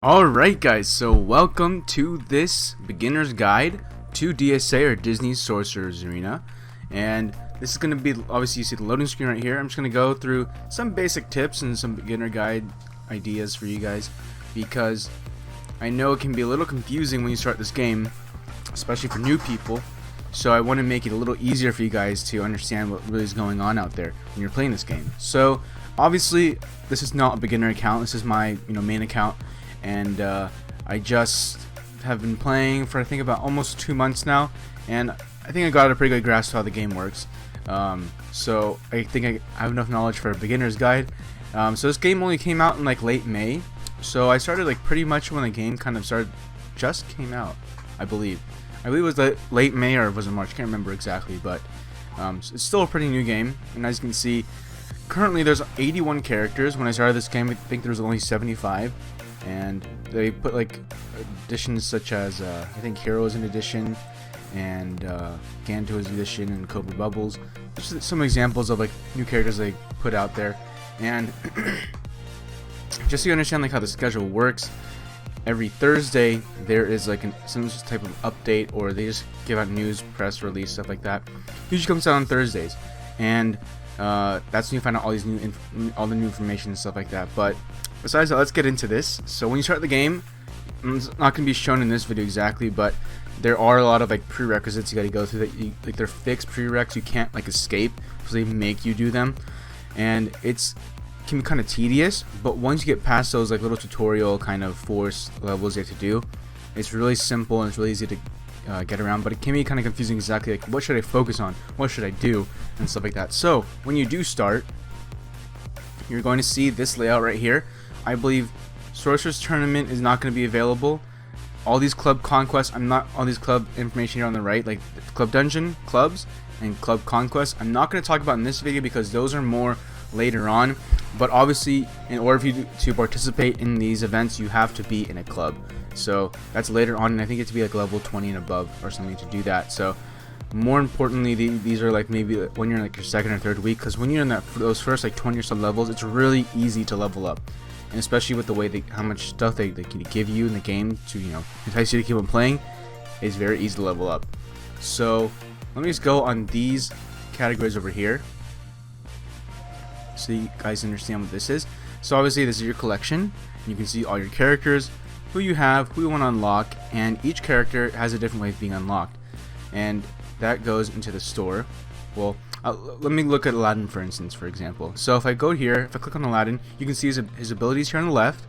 Alright guys, so welcome to this beginner's guide to DSA, or Disney's Sorcerer's Arena. And this is going to be, obviously you see the loading screen right here. I'm just going to go through some basic tips and some beginner guide ideas for you guys, because I know it can be a little confusing when you start this game, especially for new people. So I want to make it a little easier for you guys to understand what really is going on out there when you're playing this game. So obviously this is not a beginner account, this is my main account. And I just have been playing for I think about almost 2 months now, and I think I got a pretty good grasp of how the game works. So I think I have enough knowledge for a beginner's guide. So this game only came out in like late May, so I started like pretty much when the game kind of just came out. I believe it was late May, or was it March? Can't remember exactly, but it's still a pretty new game. And as you can see, currently there's 81 characters. When I started this game, I think there was only 75. And they put like additions such as I think Hero is an addition, and Ganto is an addition, and Cobra Bubbles. Just some examples of like new characters they put out there. And just so you understand like how the schedule works, every Thursday there is like some type of update, or they just give out news, press release, stuff like that. Usually comes out on Thursdays, and that's when you find out all these all the new information and stuff like that. But besides that, let's get into this. So when you start the game, it's not going to be shown in this video exactly, but there are a lot of like prerequisites you got to go through that like they're fixed prereqs. You can't like escape, so they make you do them, and can be kind of tedious. But once you get past those like little tutorial kind of force levels you have to do, it's really simple and it's really easy to get around. But it can be kind of confusing exactly like what should I focus on, what should I do, and stuff like that. So when you do start, you're going to see this layout right here. I believe Sorcerer's Tournament is not going to be available. All these club conquests, all these club information here on the right, like club dungeon, clubs, and club conquests, I'm not going to talk about in this video because those are more later on. But obviously, in order for you to participate in these events, you have to be in a club. So that's later on, and I think you have to be like level 20 and above or something to do that. So more importantly, these are like maybe when you're in like your second or third week, because when you're in those first like 20 or so levels, it's really easy to level up. And especially with the way how much stuff they can give you in the game to entice you to keep on playing, it's very easy to level up. So let me just go on these categories over here so you guys understand what this is. So obviously this is your collection. You can see all your characters, who you have, who you want to unlock, and each character has a different way of being unlocked, and that goes into the store. Well, let me look at Aladdin for instance, for example. So if I go here, if I click on Aladdin, you can see his abilities here on the left.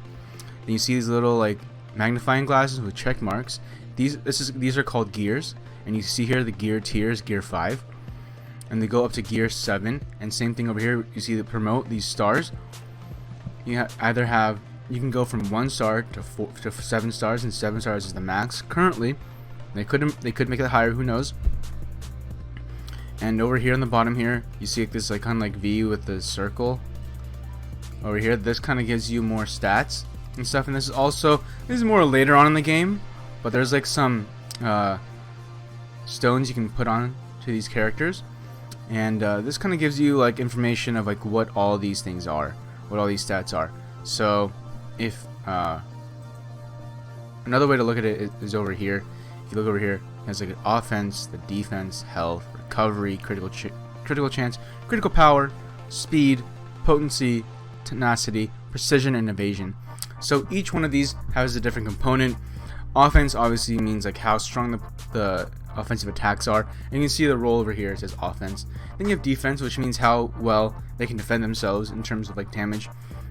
Then you see these little like magnifying glasses with check marks. These are called gears, and you see here the gear tiers, gear 5, and they go up to gear 7. And same thing over here, you see the promote these stars. You can go from 1 star to 7 stars, and 7 stars is the max currently. They could make it higher, who knows. And over here on the bottom here, you see like this like kind of like V with the circle over here. This kind of gives you more stats and stuff. And this is more later on in the game, but there's like some stones you can put on to these characters, and this kind of gives you like information of like what all these things are, what all these stats are. So if another way to look at it is over here. If you look over here, it has like an offense, the defense, health, recovery, critical chance, critical power, speed, potency, tenacity, precision, and evasion. So each one of these has a different component. Offense obviously means like how strong the offensive attacks are, and you can see the roll over here, it says offense. Then you have defense, which means how well they can defend themselves in terms of like damage.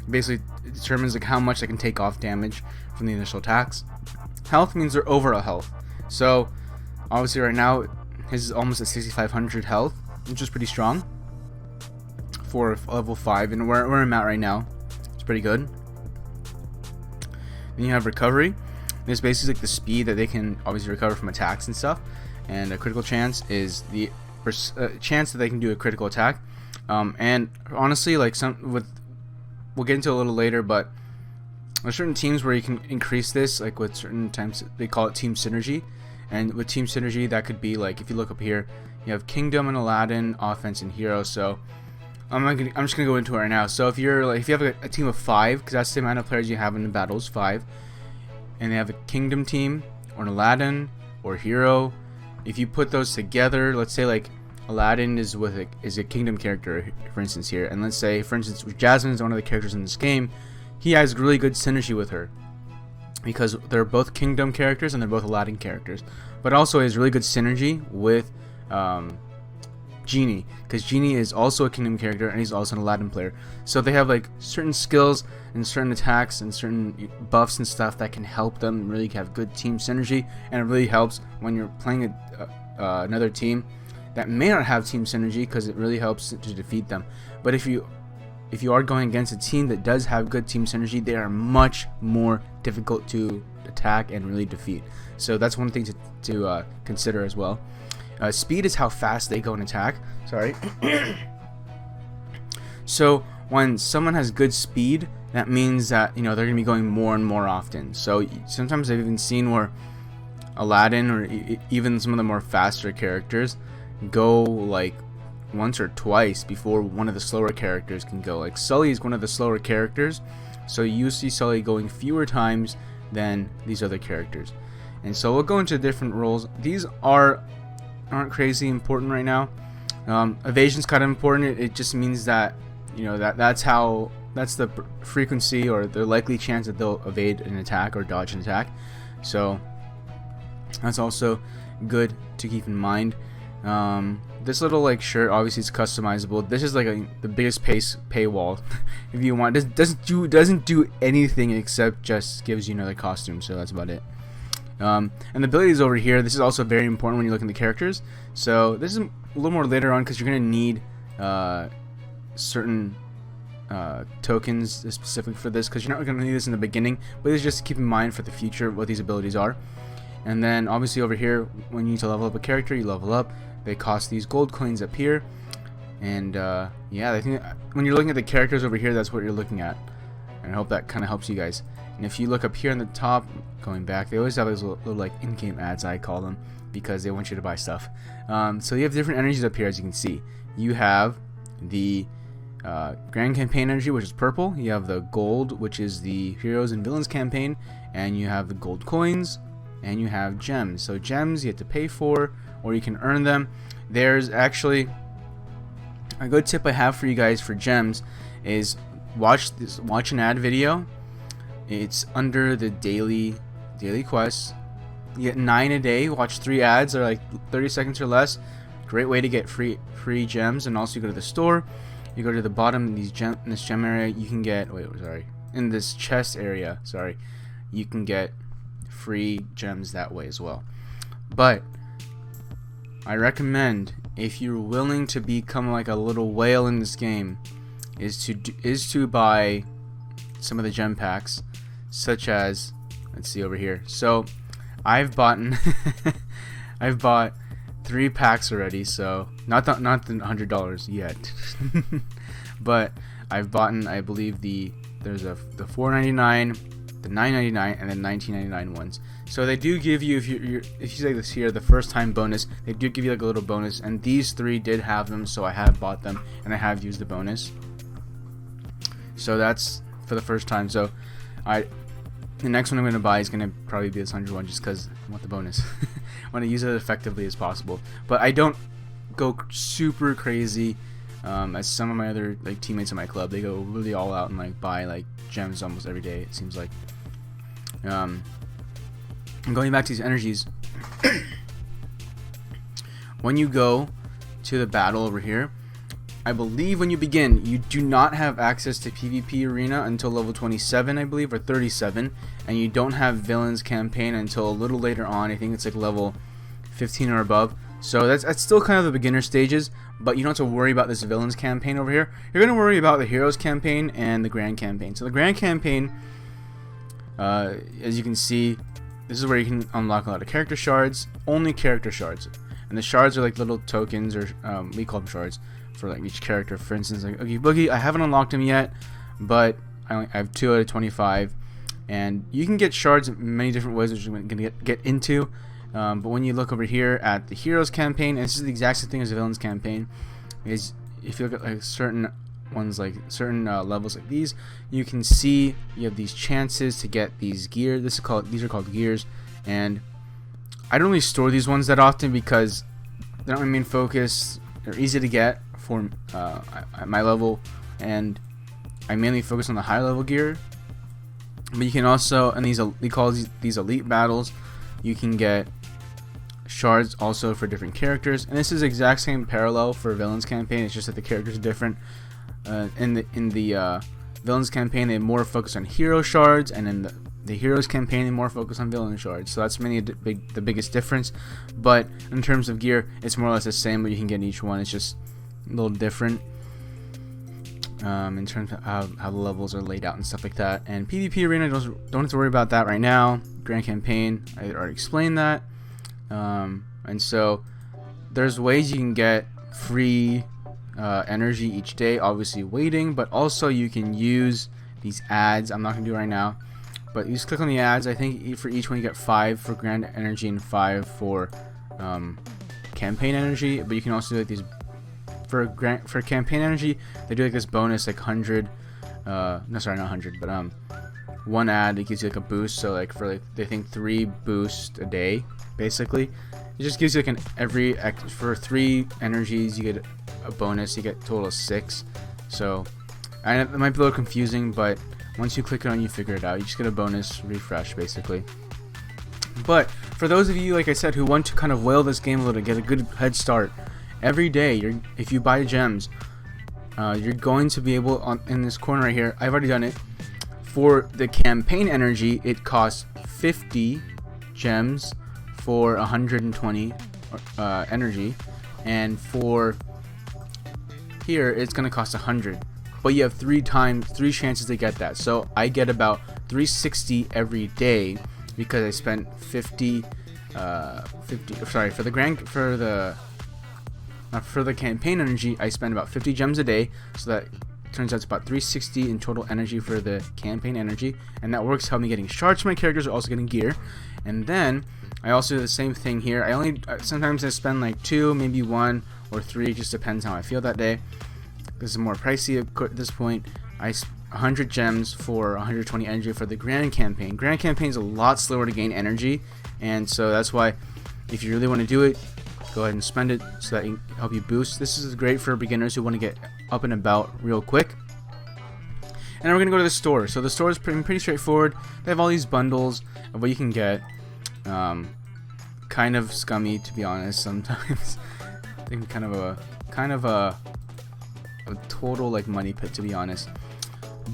Basically it determines like how much they can take off damage from the initial attacks. Health means their overall health. So obviously right now his is almost at 6,500 health, which is pretty strong for level 5, and where I'm at right now, it's pretty good. Then you have recovery. This basically like the speed that they can obviously recover from attacks and stuff, and a critical chance is the chance that they can do a critical attack. And honestly, like we'll get into a little later, but there's certain teams where you can increase this, like with certain times they call it team synergy. And with team synergy, that could be like, if you look up here, you have Kingdom and Aladdin, offense and hero. So I'm just gonna go into it right now. So if you have a team of 5, because that's the amount of players you have in the battles, 5, and they have a kingdom team or an Aladdin or hero, if you put those together, let's say like Aladdin is a kingdom character, for instance here, and let's say for instance Jasmine is one of the characters in this game, he has really good synergy with her because they're both kingdom characters and they're both Aladdin characters, but also has really good synergy with Genie, because Genie is also a kingdom character and he's also an Aladdin player. So they have like certain skills and certain attacks and certain buffs and stuff that can help them really have good team synergy, and it really helps when you're playing another team that may not have team synergy, because it really helps to defeat them. But if you are going against a team that does have good team synergy, they are much more difficult to attack and really defeat. So that's one thing to consider as well. Speed is how fast they go and attack. Sorry. So when someone has good speed, that means that they're going to be going more and more often. So sometimes I've even seen where Aladdin or even some of the more faster characters go like once or twice before one of the slower characters can go. Like Sully is one of the slower characters, so you see Sully going fewer times than these other characters. And so we'll go into different roles. These aren't crazy important right now. Evasion's kind of important. It just means that that's the frequency or the likely chance that they'll evade an attack or dodge an attack. So that's also good to keep in mind. This little like shirt, obviously it's customizable. This is like the biggest paywall if you want. It doesn't do anything except just gives you another costume. So that's about it. And the abilities over here, this is also very important when you look at the characters. So this is a little more later on, because you're going to need certain tokens specific for this, because you're not going to need this in the beginning, but it's just to keep in mind for the future what these abilities are. And then obviously over here, when you need to level up a character, you level up. They cost these gold coins up here. And yeah, I think when you're looking at the characters over here, that's what you're looking at. And I hope that kind of helps you guys. And if you look up here on the top, going back, they always have those little like in-game ads, I call them, because they want you to buy stuff. So you have different energies up here, as you can see. You have the Grand Campaign energy, which is purple. You have the gold, which is the Heroes and Villains campaign. And you have the gold coins. And you have gems. So gems you have to pay for, or you can earn them. There's actually a good tip I have for you guys for gems is watch an ad video. It's under the daily quests. You get 9 a day. Watch 3 ads. They're like 30 seconds or less. Great way to get free gems. And also you go to the store. You go to the bottom in this gem area. You can get in this chest area. Sorry, you can get free gems that way as well. But I recommend, if you're willing to become like a little whale in this game, is to buy some of the gem packs, such as, let's see over here. So I've bought 3 packs already, so not the $100 yet, but I've bought, I believe there's the $4.99, the $9.99, and the $19.99 ones. So they do give you, if you say this here, the first time bonus, they do give you like a little bonus, and these 3 did have them, so I have bought them and I have used the bonus. So that's for the first time. So the next one I'm going to buy is going to probably be this 100 one, just because I want the bonus. I want to use it as effectively as possible. But I don't go super crazy as some of my other like teammates in my club. They go really all out and like buy like gems almost every day, it seems like. Going back to these energies, when you go to the battle over here, I believe when you begin, you do not have access to PvP Arena until level 27, I believe, or 37, and you don't have Villains Campaign until a little later on. I think it's like level 15 or above. So that's still kind of the beginner stages, but you don't have to worry about this Villains Campaign over here. You're going to worry about the Heroes Campaign and the Grand Campaign. So the Grand Campaign, as you can see, this is where you can unlock a lot of character shards, only character shards. And the shards are like little tokens, or we call them shards, for like each character. For instance, like Oogie Boogie, I haven't unlocked him yet, but I have 2 out of 25. And you can get shards in many different ways, which we're going to get into. But when you look over here at the Heroes Campaign, and this is the exact same thing as the Villains Campaign, is if you look at like certain ones like certain levels like these, you can see you have these chances to get these gear. These are called gears, and I don't really store these ones that often because they're not my main focus. They're easy to get for at my level, and I mainly focus on the high level gear. But you can also, and we call these elite battles, you can get shards also for different characters, and this is exact same parallel for villains campaign. It's just that the characters are different. In the villains campaign, they more focus on hero shards, and in the heroes campaign, they more focus on villain shards. So that's mainly the biggest difference. But in terms of gear, it's more or less the same, but you can get in each one. It's just a little different in terms of how the levels are laid out and stuff like that. And PvP arena, don't have to worry about that right now. Grand campaign, I already explained that. And so there's ways you can get free energy each day, obviously waiting, but also you can use these ads. I'm not gonna do it right now, but you just click on the ads. I think for each one you get 5 for grand energy and 5 for campaign energy. But you can also do like these for campaign energy. They do like this bonus, like 100. No, sorry, not 100, but one ad, it gives you like a boost. So like for like they think 3 boosts a day, basically. It just gives you like for 3 energies you get a bonus. You get a total of 6. So it might be a little confusing, but once you click it on, you figure it out. You just get a bonus refresh, basically. But for those of you, like I said, who want to kind of whale this game a little, get a good head start, every day, if you buy gems, you're going to be able, in this corner right here, I've already done it. For the campaign energy, it costs 50 gems for 120 energy, and for here, it's going to cost 100. But you have 3 chances to get that. So I get about 360 every day because I spent 50. Sorry, for the campaign energy, I spend about 50 gems a day. So that turns out it's about 360 in total energy for the campaign energy, and that works to help me getting shards for my characters, are also getting gear. And then I also do the same thing here. Sometimes I spend like 2, maybe 1 or 3, just depends how I feel that day. This is more pricey at this point. 100 gems for 120 energy for the grand campaign. Grand campaign is a lot slower to gain energy, and so that's why if you really want to do it, go ahead and spend it so that it can help you boost. This is great for beginners who want to get up and about real quick. And then we're gonna go to the store. So the store is pretty straightforward. They have all these bundles of what you can get. Kind of scummy, to be honest. Sometimes I think kind of a total like money pit, to be honest.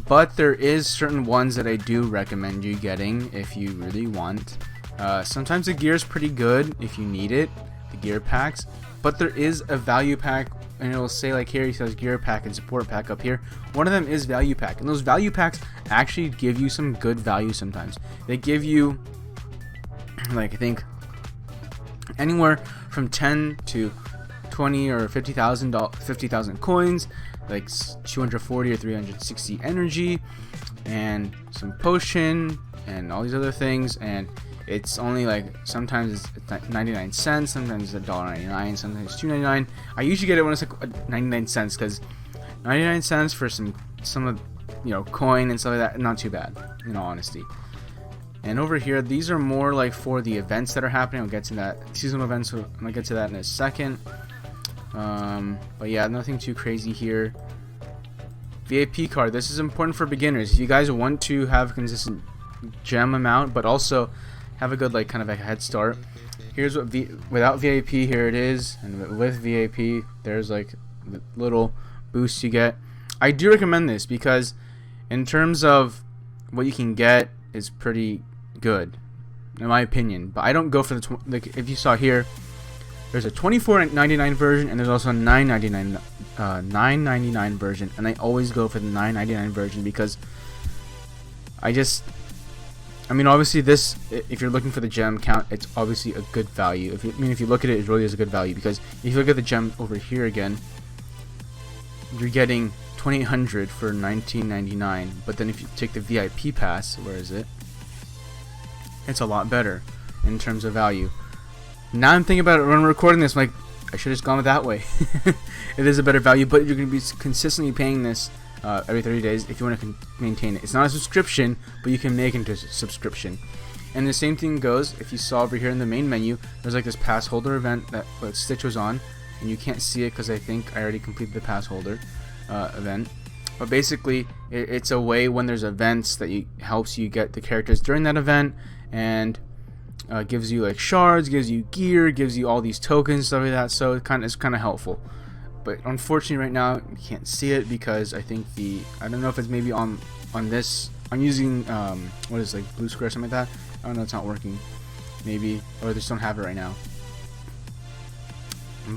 But there is certain ones that I do recommend you getting if you really want. Sometimes the gear is pretty good if you need it, the gear packs. But there is a value pack, and it will say like here, it says gear pack and support pack up here. One of them is value pack, and those value packs actually give you some good value sometimes. They give you, like, I think anywhere from 10 to 20 or 50,000 coins, like 240 or 360 energy, and some potion and all these other things. And it's only like, sometimes it's 99 cents, sometimes it's $1.99, sometimes it's $2.99. I usually get it when it's like 99 cents, because 99 cents for some of, coin and stuff like that, not too bad, in all honesty. And over here, these are more like for the events that are happening. I'll get to that. Seasonal events, I'm gonna get to that in a second. But yeah, nothing too crazy here. VIP card. This is important for beginners. If you guys want to have a consistent gem amount, but also have a good kind of a head start. Here's what without VIP, here it is, and with VIP, there's like the little boost you get. I do recommend this because in terms of what you can get is pretty good, in my opinion. But I don't go for the if you saw here, there's a $24.99 version, and there's also a $9.99 version, and I always go for the $9.99 version because I mean, obviously this, if you're looking for the gem count, it's obviously a good value. If you look at it, it really is a good value, because if you look at the gem over here again, you're getting 2,800 for $19.99. But then if you take the VIP pass, where is it? It's a lot better in terms of value. Now I'm thinking about it when I'm recording this, I'm like, I should have just gone with that way. It is a better value, but you're going to be consistently paying this every 30 days if you want to maintain it. It's not a subscription, but you can make it into a subscription. And the same thing goes, if you saw over here in the main menu, there's like this pass holder event that Stitch was on, and you can't see it because I think I already completed the pass holder event. But basically, it's a way when there's events that helps you get the characters during that event, and gives you like shards, gives you gear, gives you all these tokens, stuff like that. So it's kind of helpful. But unfortunately, right now you can't see it because I think I don't know if it's maybe on this. I'm using what is it, like blue square or something like that. I don't know, it's not working. Maybe, or they just don't have it right now.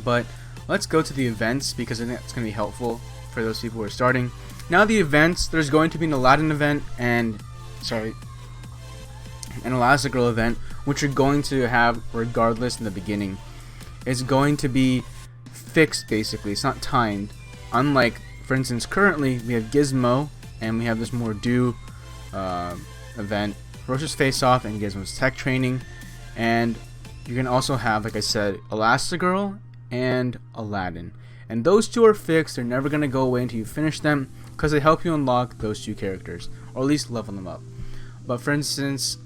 But let's go to the events because I think it's going to be helpful for those people who are starting. Now the events, there's going to be an Aladdin event and an Elastigirl event, which you're going to have regardless in the beginning. It's going to be fixed basically. It's not timed. Unlike, for instance, currently we have Gizmo and we have this Mordu event, Roche's Face Off and Gizmo's Tech Training, and you're gonna also have, like I said, Elastigirl and Aladdin. And those two are fixed. They're never going to go away until you finish them because they help you unlock those two characters, or at least level them up. But for instance,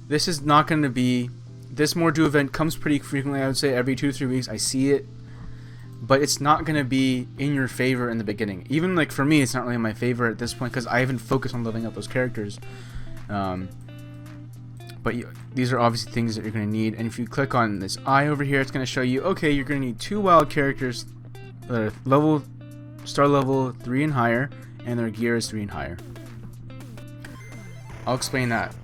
this is not going to be... This Mordu event comes pretty frequently, I would say every 2 to 3 weeks I see it. But it's not going to be in your favor in the beginning. Even like for me, it's not really my favor at this point because I haven't focused on leveling up those characters. But these are obviously things that you're going to need. And if you click on this eye over here, it's going to show you, okay, you're going to need 2 wild characters that are star level 3 and higher, and their gear is 3 and higher. I'll explain that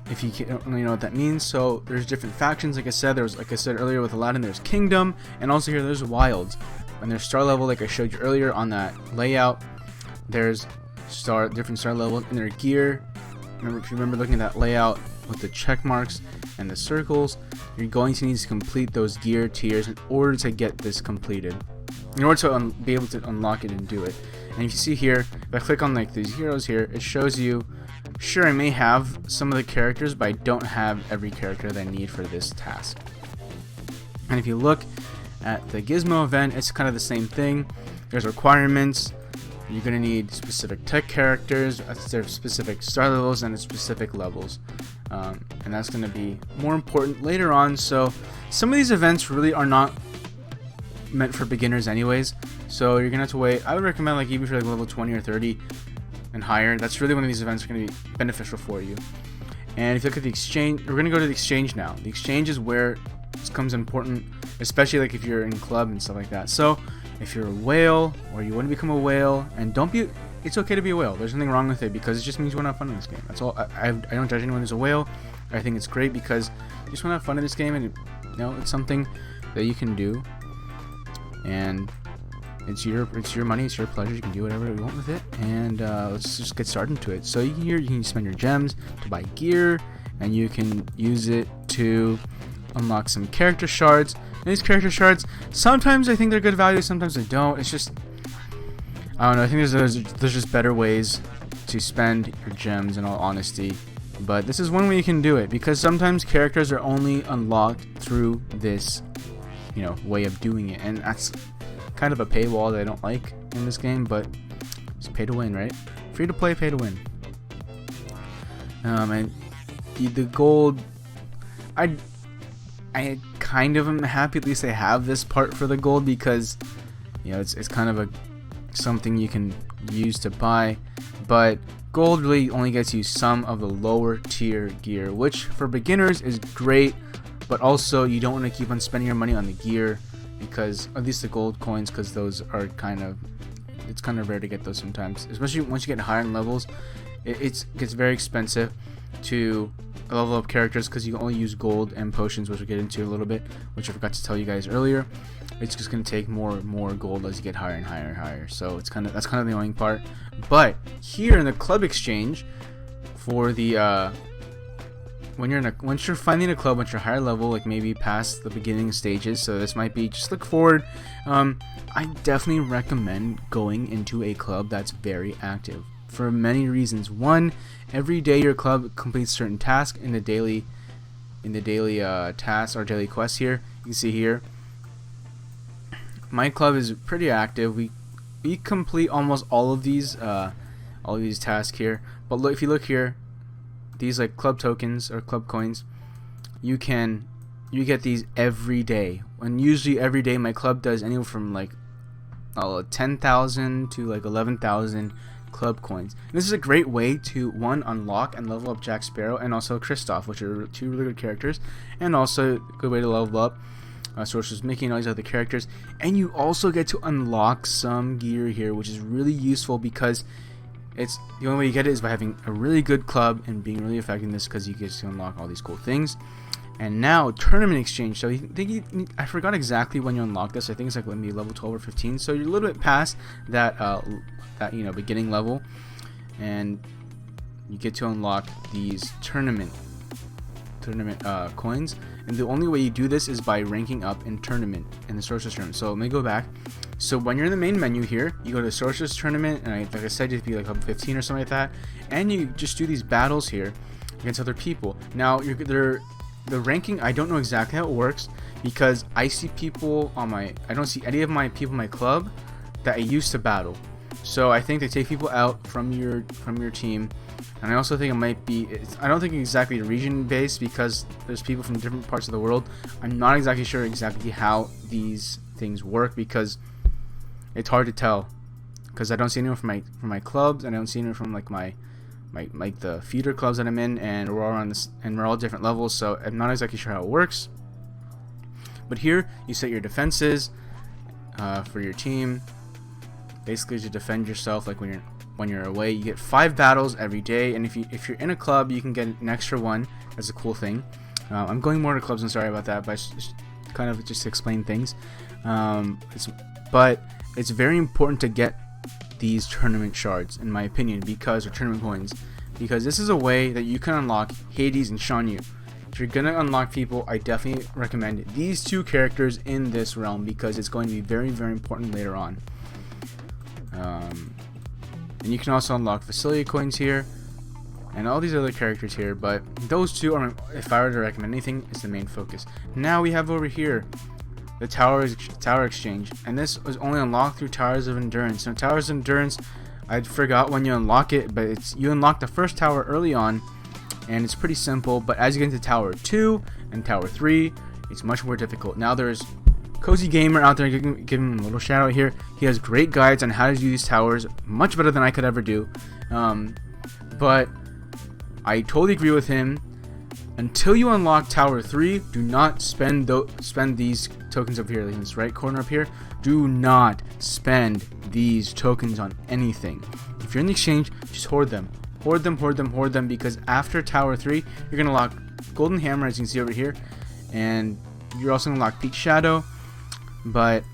if you don't really know what that means. So there's different factions. Like I said earlier with Aladdin, there's Kingdom, and also here there's Wilds. And there's star level, like I showed you earlier on that layout. There's different star levels in their gear. If you remember looking at that layout with the check marks and the circles, you're going to need to complete those gear tiers in order to get this completed. In order to be able to unlock it and do it. And if you see here, if I click on like these heroes here, it shows you, sure, I may have some of the characters, but I don't have every character that I need for this task. And if you look at the Gizmo event, it's kind of the same thing. There's requirements. You're going to need specific tech characters, there's specific star levels, and specific levels. And that's going to be more important later on. So some of these events really are not meant for beginners anyways, so you're gonna have to wait. I would recommend like even for like level 20 or 30 and higher. That's really when these events are going to be beneficial for you. And if you look at the exchange, we're going to go to the exchange now. The exchange is where this becomes important, especially like if you're in club and stuff like that. So if you're a whale or you want to become a whale, and it's okay to be a whale. There's nothing wrong with it because it just means you want to have fun in this game. That's all. I don't judge anyone who's a whale. I think it's great because you just want to have fun in this game, and it's something that you can do. And it's your money, it's your pleasure. You can do whatever you want with it. And let's just get started into it. So here you can spend your gems to buy gear, and you can use it to unlock some character shards. And these character shards, sometimes I think they're good value, sometimes I don't. It's just, I don't know. I think there's just better ways to spend your gems, in all honesty. But this is one way you can do it, because sometimes characters are only unlocked through this, way of doing it, and that's kind of a paywall that I don't like in this game. But it's pay to win, right? Free to play, pay to win. And the gold, I kind of am happy at least they have this part for the gold, because it's kind of something you can use to buy. But gold really only gets you some of the lower tier gear, which for beginners is great, but also you don't want to keep on spending your money on the gear, because at least the gold coins, because those are it's kind of rare to get those sometimes, especially once you get higher in levels. It gets very expensive to level up characters because you can only use gold and potions, which we'll get into a little bit, which I forgot to tell you guys earlier. It's just going to take more and more gold as you get higher and higher and higher. So that's kind of the annoying part. But here in the club exchange, for the once you're finding a club, once you're higher level, like maybe past the beginning stages, so this might be, just look forward. I definitely recommend going into a club that's very active for many reasons. One, every day your club completes certain tasks in the daily tasks or daily quests. Here you can see here my club is pretty active. We complete almost all of these tasks here. But look, if you look here, these like club tokens or club coins, you get these every day. And usually every day my club does anywhere from like 10,000 to like 11,000 club coins. And this is a great way to unlock and level up Jack Sparrow and also Kristoff, which are two really good characters, and also a good way to level up Sorcerer's Mickey and all these other characters. And you also get to unlock some gear here, which is really useful because it's the only way you get it is by having a really good club and being really effective in this, because you get to unlock all these cool things. And now tournament exchange. So I forgot exactly when you unlock this. I think it's like maybe level 12 or 15. So you're a little bit past that beginning level, and you get to unlock these tournament coins. And the only way you do this is by ranking up in tournament, in the Sorcerer's Tournament. So let me go back. So when you're in the main menu here, you go to Sorcerer's Tournament, and like I said, you'd be like level 15 or something like that, and you just do these battles here against other people. Now the ranking, I don't know exactly how it works, because I see people on I don't see any of my people in my club that I used to battle. So I think they take people out from your team, and I also think it might be, I don't think exactly region based, because there's people from different parts of the world. I'm not exactly sure exactly how these things work, because it's hard to tell, because I don't see anyone from my clubs, and I don't see anyone from like the feeder clubs that I'm in, and we're all on this, and we're all different levels, so I'm not exactly sure how it works. But here you set your defenses for your team, basically to defend yourself. Like when you're away, you get 5 battles every day, and if you're in a club, you can get an extra one. That's a cool thing. I'm going more to clubs, and sorry about that, but kind of just to explain things. But it's very important to get these tournament shards, in my opinion, or tournament coins, because this is a way that you can unlock Hades and Shan Yu. If you're gonna unlock people, I definitely recommend these two characters in this realm, because it's going to be very, very important later on. And you can also unlock facility coins here and all these other characters here, but those two are, if I were to recommend anything, is the main focus. Now we have over here the tower exchange, and this was only unlocked through Towers of Endurance. Now Towers of Endurance, I forgot when you unlock it, but you unlock the first tower early on, and it's pretty simple. But as you get into Tower 2 and Tower 3, it's much more difficult. Now there's Cozy Gamer out there, give him a little shout out here. He has great guides on how to do these towers, much better than I could ever do. But I totally agree with him. Until you unlock Tower 3, do not spend these tokens over here, like in this right corner up here. Do not spend these tokens on anything. If you're in the exchange, just hoard them. Hoard them, because after Tower 3, you're going to unlock Golden Hammer, as you can see over here. And you're also going to unlock Peak Shadow. But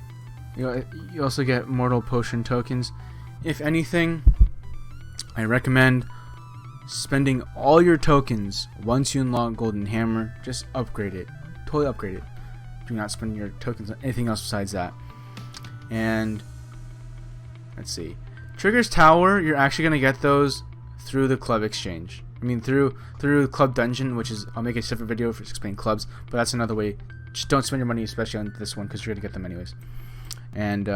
you also get Mortal Potion tokens. If anything, I recommend spending all your tokens once you unlock Golden Hammer. Just upgrade it. Totally upgrade it. Do not spend your tokens on anything else besides that. And let's see. Trigger's Tower, you're actually going to get those through the club exchange. I mean through Club Dungeon, which is, I'll make a separate video for explaining clubs, but that's another way. Just don't spend your money, especially on this one, because you're going to get them anyways. And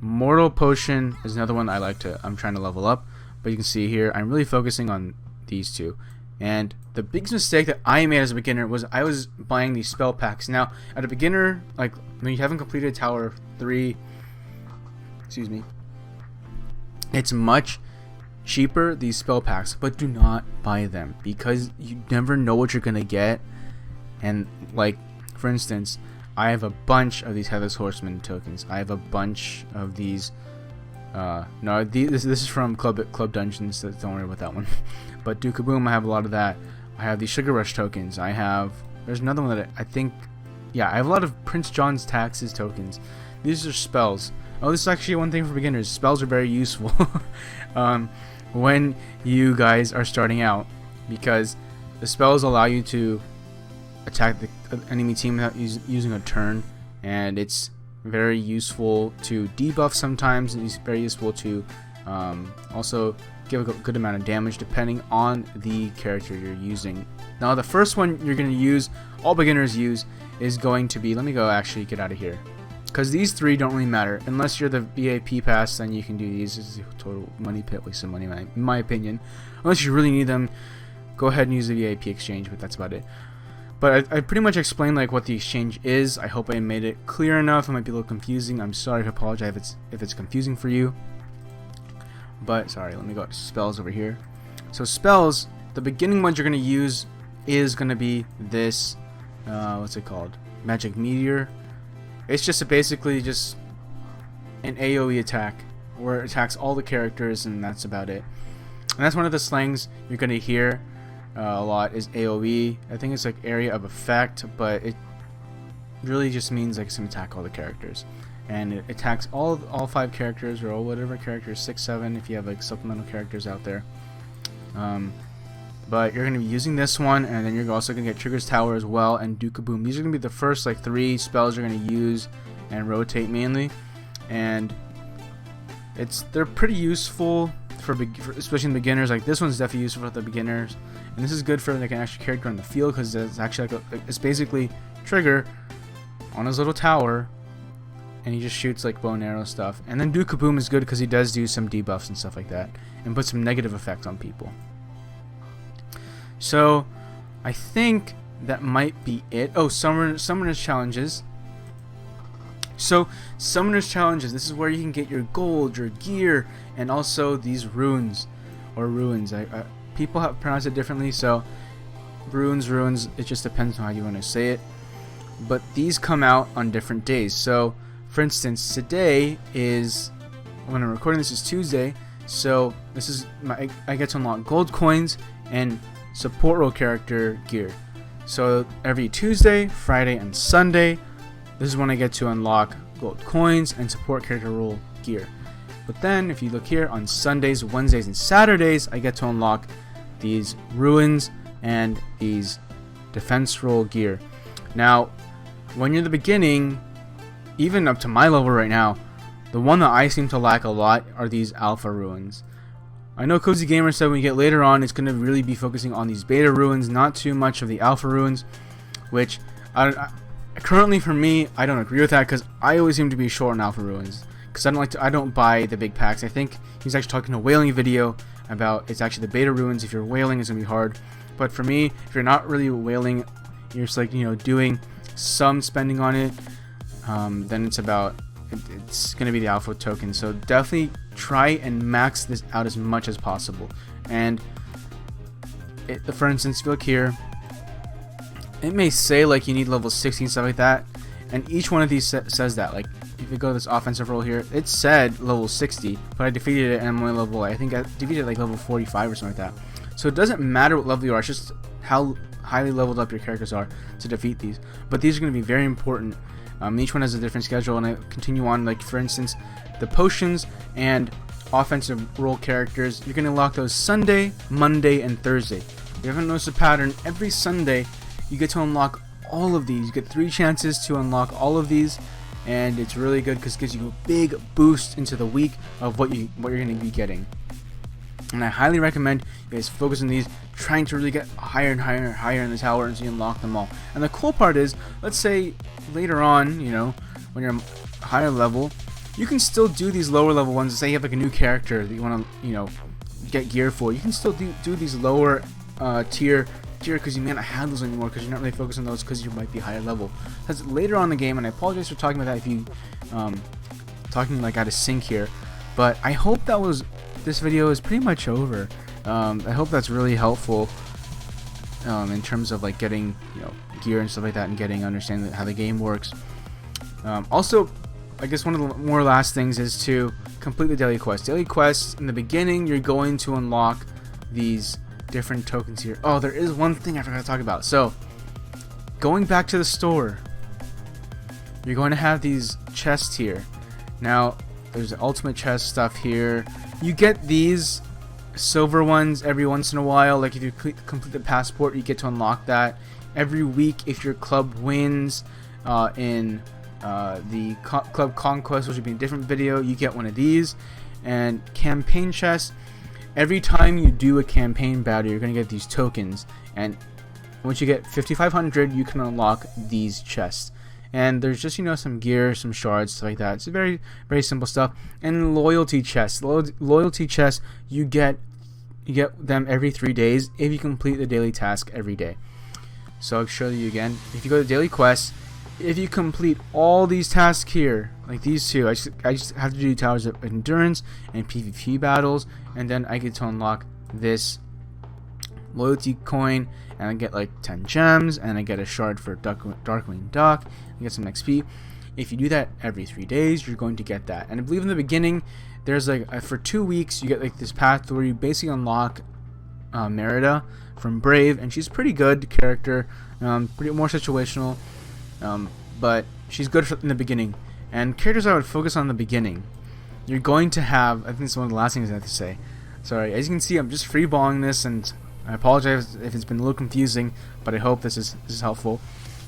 Mortal Potion is another one I'm trying to level up. But you can see here, I'm really focusing on these two. And the biggest mistake that I made as a beginner was I was buying these spell packs. Now, at a beginner, like when you haven't completed Tower 3, it's much cheaper, these spell packs, but do not buy them, because you never know what you're gonna get. And like, for instance, I have a bunch of these Headless Horseman tokens. I have a bunch of these. This is from Club Dungeons, so don't worry about that one. But Duke Boom, I have a lot of that. I have these Sugar Rush tokens. There's another one that I think, I have a lot of Prince John's Taxes tokens. These are spells. Oh, this is actually one thing for beginners. Spells are very useful when you guys are starting out, because the spells allow you to attack the enemy team without using a turn, and it's very useful to debuff sometimes, and it's very useful to also give a good amount of damage depending on the character you're using. Now the first one you're going to use, all beginners use, is going to be, let me go actually get out of here. because these 3 don't really matter unless you're the VIP pass. Then you can do these. This is a total money pit, waste of money, in my opinion. Unless you really need them, go ahead and use the VIP exchange, but that's about it. But I pretty much explained like what the exchange is. I hope I made it clear enough. It might be a little confusing. I'm sorry, I apologize if it's confusing for you. But sorry, let me go to spells over here. So spells, the beginning ones you're going to use is going to be this, what's it called? Magic Meteor. It's just basically just an AoE attack where it attacks all the characters, and that's about it. And that's one of the slangs you're going to hear a lot is AoE. I think it's like area of effect, but it really just means like it's going to attack all the characters. And it attacks all 5 characters, or whatever characters, 6, 7 if you have like supplemental characters out there. But you're going to be using this one, and then you're also going to get Trigger's Tower as well, and Duke-a-Boom. These are going to be the first like 3 spells you're going to use and rotate mainly, and they're pretty useful for especially in beginners. Like this one's definitely useful for the beginners, and this is good for like an extra character on the field because it's actually like it's basically Trigger on his little tower, and he just shoots like bow and arrow stuff. And then Duke-a-Boom is good because he does do some debuffs and stuff like that, and put some negative effects on people. So I think that might be it. Oh, Summoner's Challenges. So Summoner's Challenges, this is where you can get your gold, your gear, and also these runes, or ruins. People have pronounced it differently, so runes, it just depends on how you want to say it. But these come out on different days. So for instance, today is, when I'm recording this, is Tuesday, so this is I get to unlock gold coins and support role character gear. So every Tuesday, Friday, and Sunday, this is when I get to unlock gold coins and support character role gear. But then if you look here, on Sundays, Wednesdays, and Saturdays, I get to unlock these ruins and these defense role gear. Now when you're in the beginning, even up to my level right now, the one that I seem to lack a lot are these alpha ruins. I know Cozy Gamer said when we get later on, it's going to really be focusing on these beta ruins, not too much of the alpha ruins, which currently for me, I don't agree with that, because I always seem to be short on alpha ruins, because I don't buy the big packs. I think he's actually talking a whaling video about it's actually the beta ruins. If you're whaling, it's going to be hard, but for me, if you're not really whaling, you're just like, doing some spending on it, then it's going to be the alpha token. So definitely try and max this out as much as possible. And for instance, if you look here, it may say like you need level 60 and stuff like that, and each one of these says that. Like if you go to this offensive role here, it said level 60, but I defeated it and I'm only level, I think I defeated like level 45 or something like that. So it doesn't matter what level you are, it's just how highly leveled up your characters are to defeat these. But these are going to be very important. Each one has a different schedule, and I continue on. Like for instance, the potions and offensive role characters, you're going to unlock those Sunday, Monday, and Thursday. If you haven't noticed a pattern, every Sunday you get to unlock all of these. You get 3 chances to unlock all of these, and it's really good because it gives you a big boost into the week of what you're going to be getting. And I highly recommend you guys focus on these, trying to really get higher and higher and higher in the tower until you unlock them all. And the cool part is, let's say later on, when you're higher level, you can still do these lower level ones. Say you have like a new character that you want to, get gear for. You can still do these lower tier because you may not have those anymore because you're not really focused on those because you might be higher level. Because later on in the game, and I apologize for talking about that if you talking like out of sync here, but I hope this video is pretty much over. I hope that's really helpful in terms of like getting gear and stuff like that, and understanding how the game works. Also, I guess one of the more last things is to complete the daily quest. Daily quests, in the beginning, you're going to unlock these different tokens here. Oh, there is one thing I forgot to talk about. So, going back to the store, you're going to have these chests here. Now, there's the ultimate chest stuff here. You get these silver ones every once in a while. Like if you complete the passport, you get to unlock that. Every week, if your club wins in the club conquest, which would be a different video, you get one of these. And campaign chests, every time you do a campaign battle, you're going to get these tokens, and once you get 5,500, you can unlock these chests. and there's just some gear, some shards, stuff like that. It's very very simple stuff. And loyalty chests, loyalty chests, you get them every 3 days if you complete the daily task every day. So I'll show you again. If you go to daily quests, if you complete all these tasks here, like these two, I just have to do Towers of Endurance and PvP battles, and then I get to unlock this loyalty coin, and I get like 10 gems, and I get a shard for Darkwing Duck, and get some XP. If you do that every 3 days, you're going to get that. And I believe in the beginning, there's like for 2 weeks, you get like this path where you basically unlock Merida from Brave, and she's pretty good character, pretty more situational, but she's good in the beginning. And characters I would focus on in the beginning, you're going to have, I think it's one of the last things I have to say. Sorry, as you can see, I'm just freeballing this, and I apologize if it's been a little confusing, but I hope this is helpful.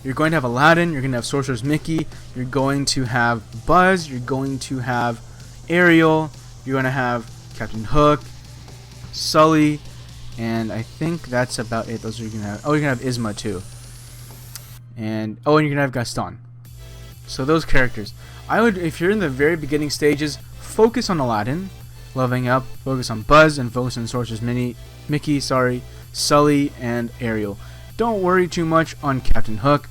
You're going to have Aladdin, you're going to have Sorcerer's Mickey, you're going to have Buzz, you're going to have Ariel, you're going to have Captain Hook, Sully, and I think that's about it. Those are you're going to have. Oh, you're going to have Isma too. And you're going to have Gaston. So those characters. I would, if you're in the very beginning stages, focus on Aladdin, leveling up, focus on Buzz, and focus on Sorcerer's Mickey, Sully, and Ariel. Don't worry too much on Captain Hook,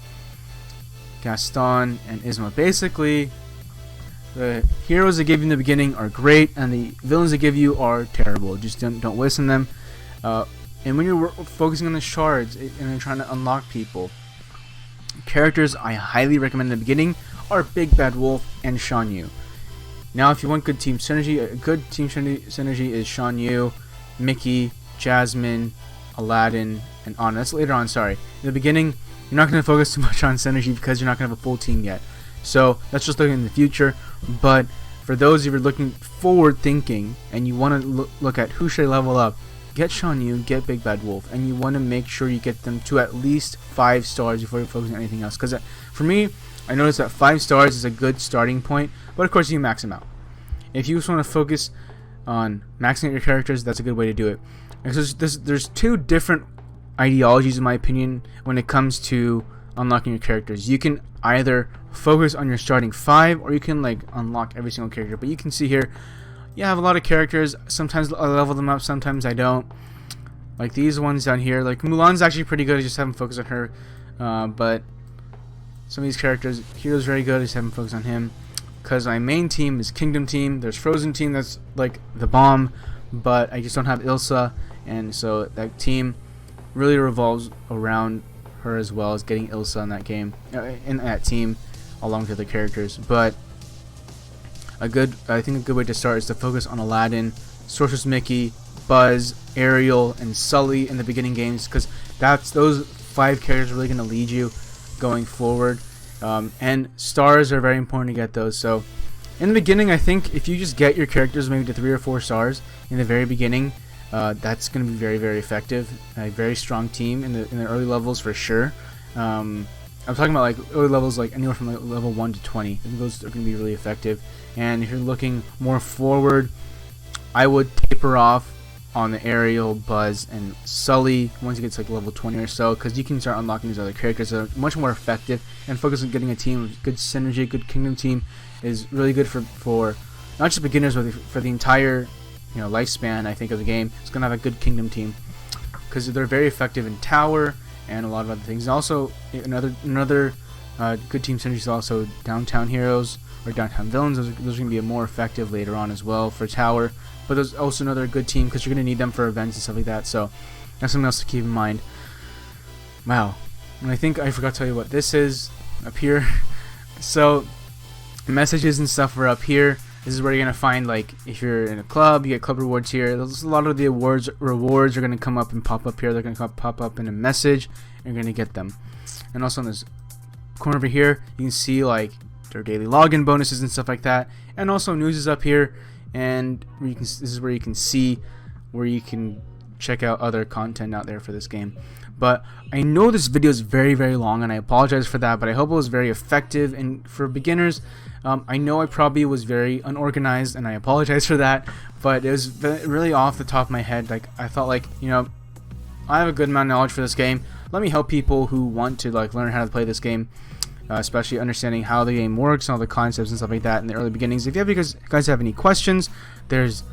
Gaston, and Isma. Basically, the heroes they give you in the beginning are great, and the villains they give you are terrible. Just don't waste on them. And when you're focusing on the shards and you're trying to unlock people, characters I highly recommend in the beginning are Big Bad Wolf and Shan Yu. Now, if you want good team synergy, a good team synergy is Shan Yu, Mickey, Jasmine, Aladdin, and Anna. That's later on, sorry. In the beginning, you're not going to focus too much on synergy because you're not going to have a full team yet. So that's just looking in the future. But for those of you who are looking forward thinking and you want to look at who should I level up, get Shan Yu, get Big Bad Wolf, and you want to make sure you get them to at least 5 stars before you focus on anything else. Because for me, I noticed that 5 stars is a good starting point, but of course you max them out. If you just want to focus on maxing out your characters, that's a good way to do it. And so there's 2 different ideologies in my opinion when it comes to unlocking your characters. You can either focus on your starting 5, or you can like unlock every single character. But you can see here, I have a lot of characters. Sometimes I level them up, sometimes I don't. Like these ones down here, like Mulan's actually pretty good. I just haven't focused on her. But some of these characters, Hero's very good. I just haven't focused on him because my main team is Kingdom Team. There's Frozen Team that's like the bomb, but I just don't have Ilsa, and so that team really revolves around her as well as getting Ilsa in that game, in that team, along with other characters. But I think a good way to start is to focus on Aladdin, Sorcerer's Mickey, Buzz, Ariel, and Sully in the beginning games, because those 5 characters are really going to lead you going forward. And stars are very important to get those. So in the beginning, I think if you just get your characters maybe to 3 or 4 stars in the very beginning, that's going to be very very effective. A very strong team in the early levels for sure. I'm talking about like early levels, like anywhere from like level 1 to 20. I think those are going to be really effective. And if you're looking more forward, I would taper off on the Ariel, Buzz, and Sully once you get to like level 20 or so, because you can start unlocking these other characters that are much more effective. And focus on getting a team with good synergy. Good Kingdom Team is really good for not just beginners, but for the entire lifespan, I think, of the game. It's gonna have a good Kingdom Team because they're very effective in Tower and a lot of other things. And also another good team synergy is also Downtown Heroes or Downtown Villains. Those are going to be more effective later on as well for Tower. But there's also another good team because you're going to need them for events and stuff like that. So that's something else to keep in mind. Wow. And I think I forgot to tell you what this is up here. So messages and stuff are up here. This is where you're going to find, like, if you're in a club, you get club rewards here. There's a lot of the rewards are going to come up and pop up here. They're going to pop up in a message, and you're going to get them. And also in this corner over here, you can see, like, their daily login bonuses and stuff like that. And also news is up here, and this is where you can see where you can check out other content out there for this game. But I know this video is very very long, and I apologize for that, but I hope it was very effective. And for beginners, I know I probably was very unorganized, and I apologize for that, but it was really off the top of my head. Like, I felt like, I have a good amount of knowledge for this game. Let me help people who want to like learn how to play this game. especially understanding how the game works and all the concepts and stuff like that in the early beginnings. If you guys have any questions, there's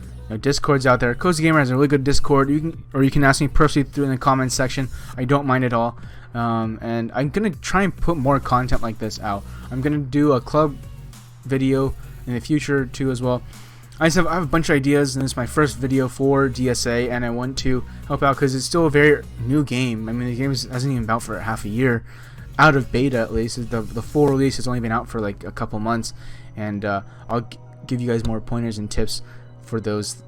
Discords out there. Cozy Gamer has a really good Discord. You can ask me personally through in the comments section. I don't mind at all. And I'm gonna try and put more content like this out. I'm gonna do a club video in the future too as well. I have a bunch of ideas, and this is my first video for DSA, and I want to help out because it's still a very new game. I mean, the game hasn't even been out for half a year, out of beta at least. The full release has only been out for like a couple months, and I'll give you guys more pointers and tips for those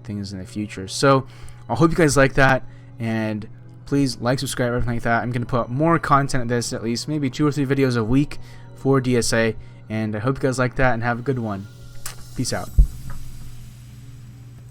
things in the future. So I hope you guys like that, and please like, subscribe, everything like that. I'm going to put out more content of this, at least maybe 2 or 3 videos a week for DSA, and I hope you guys like that and have a good one. Peace out.